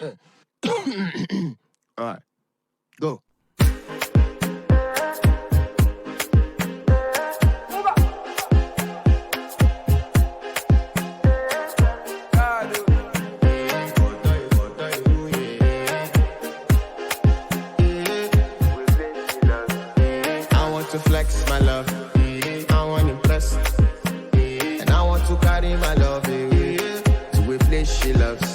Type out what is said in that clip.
All right, go. I want to flex my love. I want to impress. And I want to carry my love away to a place she loves.